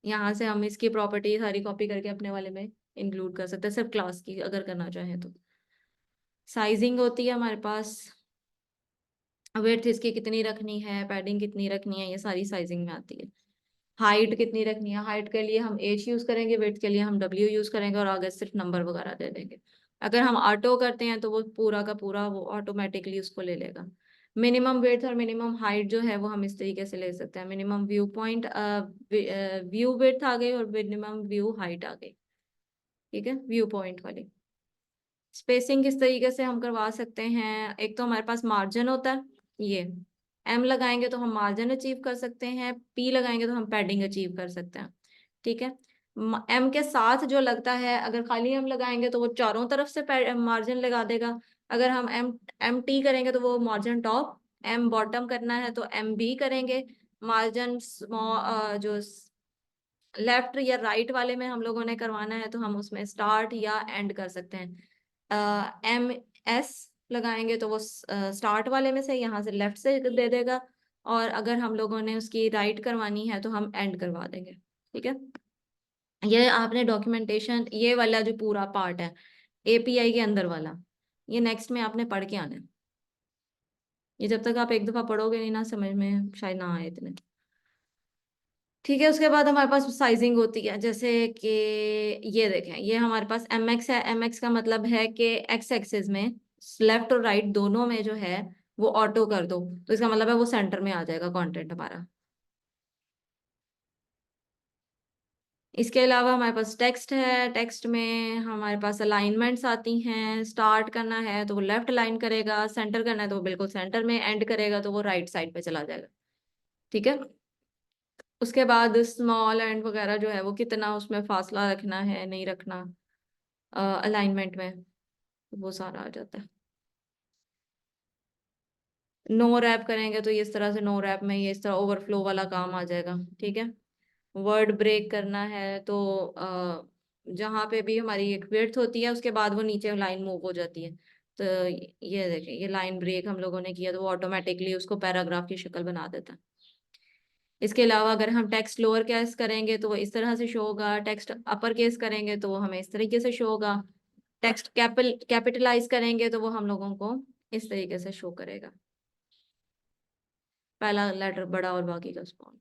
यहाँ से हम इसकी प्रॉपर्टी सारी कॉपी करके अपने वाले में इंक्लूड कर सकते हैं, सिर्फ क्लास की अगर करना चाहें तो। साइजिंग होती है हमारे पास, विड्थ इसकी कितनी रखनी है, पैडिंग कितनी रखनी है, ये सारी साइजिंग में आती है। हाइट कितनी रखनी है, हाइट के लिए हम एच यूज करेंगे, विड्थ के लिए हम डब्ल्यू यूज करेंगे, और आगे सिर्फ नंबर वगैरह दे देंगे। अगर हम ऑटो करते हैं तो वो पूरा का पूरा वो ऑटोमेटिकली उसको ले लेगा। मिनिमम विड्थ और मिनिमम हाइट जो है वो हम इस तरीके से ले सकते हैं। Minimum view point view width आ गई और मिनिमम व्यू हाइट आ गई। ठीक है, व्यू पॉइंट वाली। स्पेसिंग किस तरीके से हम करवा सकते हैं, एक तो हमारे पास मार्जिन होता है, ये एम लगाएंगे तो हम मार्जिन अचीव कर सकते हैं, पी लगाएंगे तो हम पैडिंग अचीव कर सकते हैं। ठीक है, एम के साथ जो लगता है, अगर खाली एम लगाएंगे तो वो चारों तरफ से मार्जिन लगा देगा। अगर हम एम एम टी करेंगे तो वो मार्जिन टॉप, एम बॉटम करना है तो एम बी करेंगे। मार्जिन जो लेफ्ट या राइट वाले में हम लोगों ने करवाना है तो हम उसमें स्टार्ट या एंड कर सकते हैं। एम एस लगाएंगे तो वो स्टार्ट वाले में से यहाँ से लेफ्ट से दे देगा, और अगर हम लोगों ने उसकी राइट करवानी है तो हम एंड करवा देंगे। ठीक है, ये आपने डॉक्यूमेंटेशन, ये वाला जो पूरा पार्ट है एपीआई के अंदर वाला, ये नेक्स्ट में आपने पढ़ के आना है। ये जब तक आप एक दफा पढ़ोगे नहीं ना, समझ में शायद ना आए इतने। ठीक है, उसके बाद हमारे पास साइजिंग होती है, जैसे कि ये देखें, ये हमारे पास एम एक्स है। एम एक्स का मतलब है कि एक्स एक्सिस में लेफ्ट और राइट दोनों में जो है वो ऑटो कर दो, तो इसका मतलब है वो सेंटर में आ जाएगा कंटेंट हमारा। इसके अलावा हमारे पास टेक्स्ट है, टेक्स्ट में हमारे पास अलाइनमेंट्स आती हैं। स्टार्ट करना है तो वो लेफ्ट लाइन करेगा, सेंटर करना है तो वो बिल्कुल सेंटर में, एंड करेगा तो वो राइट साइड पे चला जाएगा। ठीक है, उसके बाद स्मॉल एंड वगैरह जो है वो कितना उसमें फासला रखना है नहीं रखना अलाइनमेंट में, वो सारा आ जाता है। नो रैप करेंगे तो ये इस तरह से, नो रैप में ये इस तरह ओवरफ्लो वाला काम आ जाएगा। ठीक है, वर्ड ब्रेक करना है तो जहाँ पे भी हमारी एक विड्थ होती है उसके बाद वो नीचे लाइन मूव हो जाती है, तो ये देखें, ये लाइन ब्रेक हम लोगों ने किया तो वो ऑटोमेटिकली उसको पैराग्राफ की शक्ल बना देता है। इसके अलावा अगर हम टेक्स्ट लोअर केस करेंगे तो वो इस तरह से शो होगा, टेक्स्ट अपर केस करेंगे तो वो हमें इस तरीके से शो होगा, टेक्स्ट कैपिटलाइज करेंगे तो वो हम लोगों को इस तरीके से शो करेगा, पहला लेटर बड़ा और बाकी का स्मॉल।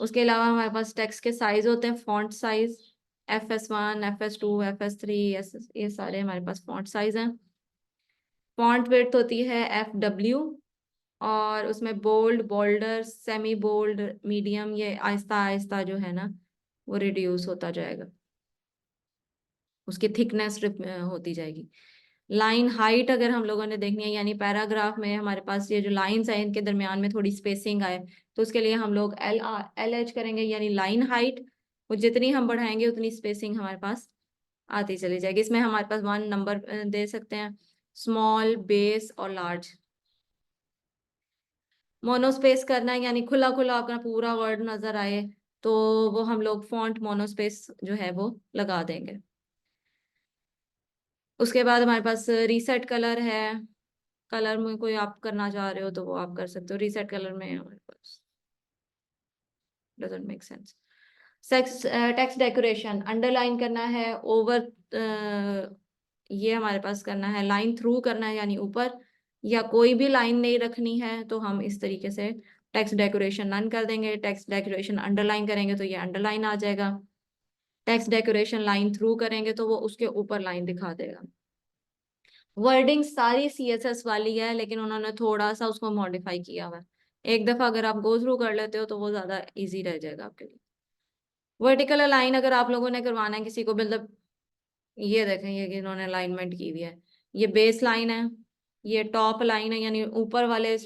उसके अलावा हमारे पास टेक्स्ट के साइज होते हैं, font size FS1 FS2 FS3, ये सारे हमारे पास फॉन्ट साइज हैं। फॉन्ट विड्थ होती है FW, और उसमें bold, bolder, semi bold, medium, ये आहिस्ता आहिस्ता जो है ना वो रिड्यूस होता जाएगा, उसकी थिकनेस होती जाएगी। लाइन हाइट अगर हम लोगों ने देखनी है, यानी पैराग्राफ में हमारे पास ये जो लाइंस है इनके दरमियान में थोड़ी स्पेसिंग आए, तो उसके लिए हम लोग LH करेंगे, यानी लाइन हाइट। वो जितनी हम बढ़ाएंगे उतनी स्पेसिंग हमारे पास आती चली जाएगी। इसमें हमारे पास 1 नंबर दे सकते हैं, स्मॉल, बेस और लार्ज। मोनोस्पेस करना है, यानी खुला खुला अपना पूरा वर्ड नजर आए, तो वो हम लोग फॉन्ट मोनोस्पेस जो है वो लगा देंगे। उसके बाद हमारे पास रीसेट कलर है, कलर में कोई आप करना चाह रहे हो तो वो आप कर सकते हो, रीसेट कलर में हमारे पास doesn't make sense. Sex text decoration, underline करना है, ओवर ये हमारे पास करना है, लाइन थ्रू करना है यानी ऊपर, या कोई भी लाइन नहीं रखनी है तो हम इस तरीके से टेक्स्ट डेकोरेशन नन कर देंगे। टेक्स्ट डेकोरेशन अंडरलाइन करेंगे तो ये अंडरलाइन आ जाएगा, टेक्स्ट डेकोरेशन लाइन थ्रू करेंगे तो वो उसके ऊपर लाइन दिखा देगा। वर्डिंग सारी CSS वाली है, लेकिन उन्होंने थोड़ा सा उसको मॉडिफाई किया हुआ है। एक दफा अगर आप गो थ्रू कर लेते हो तो वो ज्यादा इजी रह जाएगा आपके लिए। वर्टिकल लाइन अगर आप लोगों ने करवाना है किसी को, मतलब ये देखें, ये कि इन्होंने अलाइनमेंट की हुई है, ये बेस लाइन है, ये टॉप लाइन है, यानी ऊपर वाले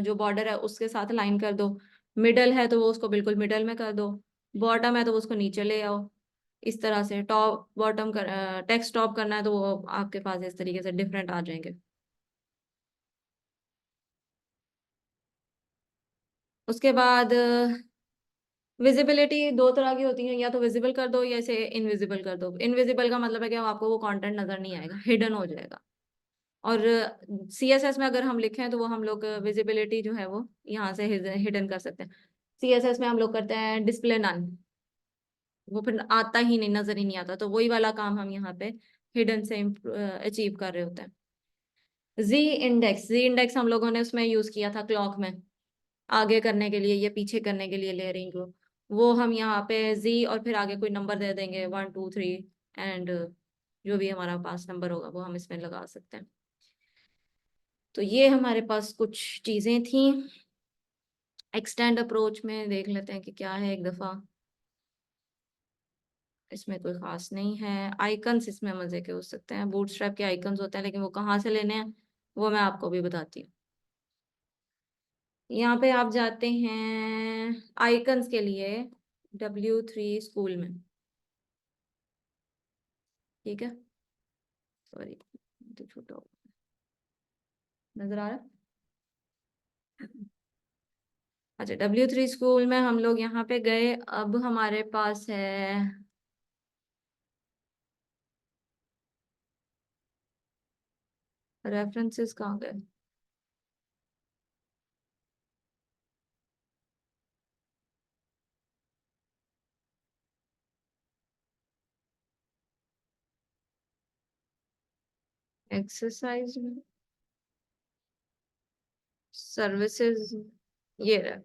जो बॉर्डर है उसके साथ लाइन कर दो। मिडल है तो वो उसको बिल्कुल मिडल में कर दो, बॉटम है तो वो उसको नीचे ले आओ। इस तरह से टॉप बॉटम कर, टेक्स्ट टॉप करना है तो वो आपके पास इस तरीके से डिफरेंट आ जाएंगे। उसके बाद विजिबिलिटी दो तरह की होती है, या तो विजिबल कर दो या इसे इनविजिबल कर दो। इनविजिबल का मतलब है कि आपको वो कंटेंट नजर नहीं आएगा, हिडन हो जाएगा। और CSS में अगर हम लिखें तो वो हम लोग विजिबिलिटी जो है वो यहाँ से हिडन कर सकते हैं। CSS में हम लोग करते हैं डिस्प्ले नन, वो फिर आता ही नहीं, नजर ही नहीं आता, तो वही वाला काम हम यहाँ पे हिडन से अचीव कर रहे होते हैं। जी इंडेक्स हम लोगों ने उसमें यूज किया था क्लॉक में, आगे करने के लिए या पीछे करने के लिए लेयरिंग को। वो हम यहाँ पे जी और फिर आगे कोई नंबर दे देंगे 1 2 3, एंड जो भी हमारा पास नंबर होगा वो हम इसमें लगा सकते हैं। तो ये हमारे पास कुछ चीजें थी। एक्सटेंड अप्रोच में देख लेते हैं कि क्या है एक दफा। इसमें कोई खास नहीं है। आइकन्स इसमें मजे के हो सकते हैं, बूटस्ट्रैप के आइकन्स होते हैं, लेकिन वो कहाँ से लेने हैं वो मैं आपको भी बताती हूँ। यहाँ पे आप जाते हैं आइकन्स के लिए W3 स्कूल में, ठीक है। सॉरी, तो छोटा नजर आ रहा है। अच्छा, W3 स्कूल में हम लोग यहाँ पे गए। अब हमारे पास है रेफरेंसेस, कहाँ गए? एक्सरसाइज में सर्विसेज, ये रहा।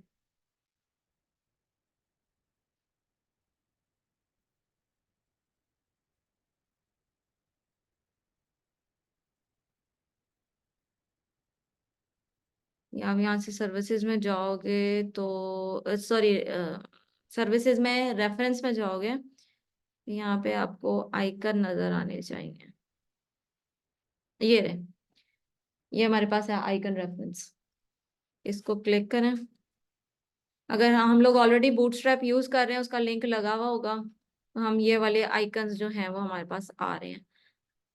यहाँ से सर्विसेज में जाओगे तो सॉरी, सर्विसेज में रेफरेंस में जाओगे, यहाँ पे आपको आइकन नजर आने चाहिए। ये रहे, ये हमारे पास है आइकन रेफरेंस। इसको क्लिक करें। अगर हम लोग ऑलरेडी बूटस्ट्रैप यूज कर रहे हैं, उसका लिंक लगा हुआ होगा, तो हम ये वाले आइकन्स जो हैं वो हमारे पास आ रहे हैं।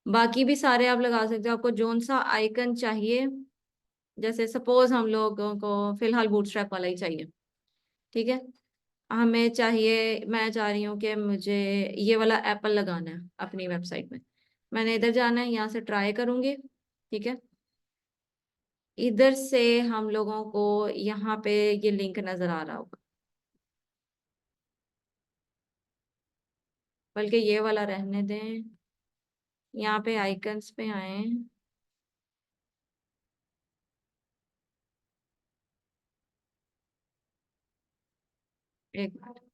बाकी भी सारे आप लगा सकते हो, आपको जोन सा आइकन चाहिए। जैसे सपोज हम लोगों को फिलहाल बूटस्ट्रैप वाला ही चाहिए, ठीक है। हमें चाहिए, मैं चाह रही हूँ कि मुझे ये वाला एप्पल लगाना है अपनी वेबसाइट में। मैंने इधर जाना है, यहाँ से ट्राई करूंगी, ठीक है। इधर से हम लोगों को यहाँ पे ये लिंक नजर आ रहा होगा, बल्कि ये वाला रहने दें। यहाँ पे आइकन्स पे आए, एक मिनट।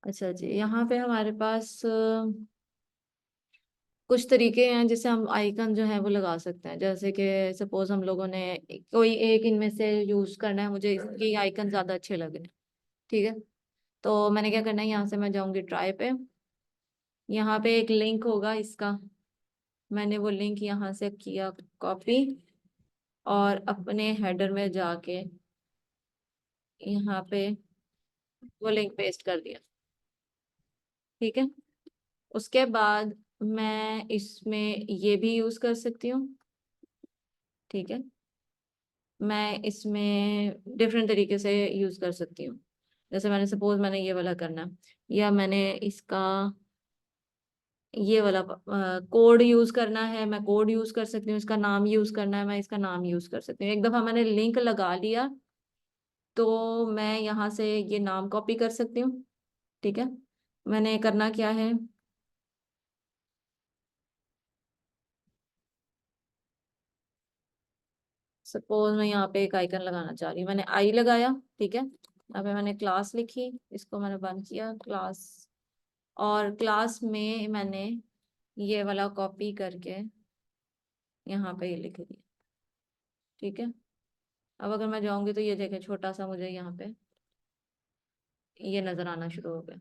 अच्छा जी, यहाँ पे हमारे पास कुछ तरीके हैं जिससे हम आइकन जो है वो लगा सकते हैं। जैसे कि सपोज हम लोगों ने कोई एक इनमें से यूज करना है, मुझे इसके आइकन ज्यादा अच्छे लग रहे हैं, ठीक है। तो मैंने क्या करना है, यहाँ से मैं जाऊंगी ट्राई पे। यहाँ पे एक लिंक होगा इसका, मैंने वो लिंक यहाँ से किया कॉपी, और अपने हेडर में जाके यहाँ पे वो लिंक पेस्ट कर दिया, ठीक है। उसके बाद मैं इसमें ये भी यूज कर सकती हूँ, ठीक है। मैं इसमें डिफरेंट तरीके से यूज कर सकती हूँ। जैसे मैंने सपोज मैंने ये वाला करना है, या मैंने इसका ये वाला कोड यूज करना है, मैं कोड यूज कर सकती हूँ। इसका नाम यूज करना है, मैं इसका नाम यूज कर सकती हूँ। एक दफा मैंने लिंक लगा लिया तो मैं यहाँ से ये नाम कॉपी कर सकती हूँ, ठीक है। मैंने करना क्या है, सपोज मैं यहाँ पे एक आइकन लगाना चाह रही हूँ, मैंने आई लगाया, ठीक है। यहाँ पे मैंने क्लास लिखी, इसको मैंने बंद किया क्लास, और क्लास में मैंने ये वाला कॉपी करके यहाँ पे ये लिख दिया, ठीक है। अब अगर मैं जाऊंगी तो ये देखें छोटा सा मुझे यहाँ पे ये नजर आना शुरू हो गया।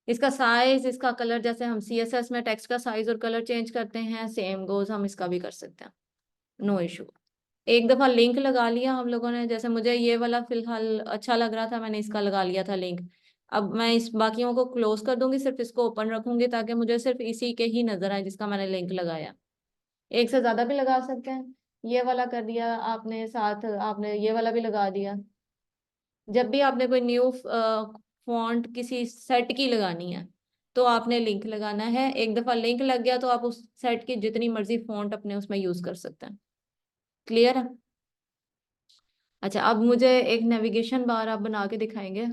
इसका साइज, इसका कलर, जैसे हम सीएसएस में टेक्स्ट का साइज और कलर चेंज करते हैं, सेम गोज हम इसका भी कर सकते हैं, नो इशू। एक दफा लिंक लगा लिया हम लोगों ने, जैसे मुझे ये वाला फिलहाल अच्छा लग रहा था, मैंने इसका लगा लिया था लिंक। अब मैं इस बाकियों को क्लोज कर दूंगी, सिर्फ इसको ओपन रखूंगी ताकि मुझे सिर्फ इसी के ही नजर आए जिसका मैंने लिंक लगाया। एक से ज्यादा भी लगा सकते हैं, ये वाला कर दिया आपने, साथ आपने ये वाला भी लगा दिया। जब भी आपने कोई न्यू फॉन्ट किसी सेट की लगानी है तो आपने लिंक लगाना है। एक दफा लिंक लग गया तो आप उस सेट की जितनी मर्जी फॉन्ट अपने उसमें यूज कर सकते हैं। क्लियर है? अच्छा, अब मुझे एक नेविगेशन बार आप बना के दिखाएंगे?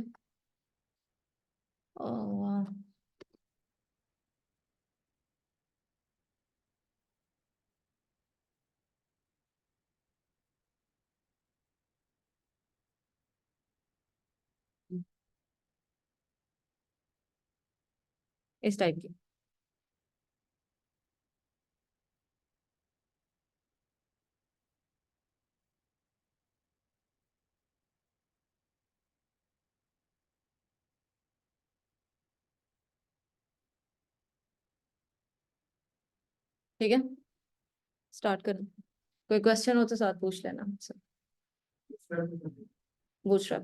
इस टाइप की, ठीक है। स्टार्ट करें? कोई क्वेश्चन हो तो साथ पूछ लेना मुझसे। पूछ रहा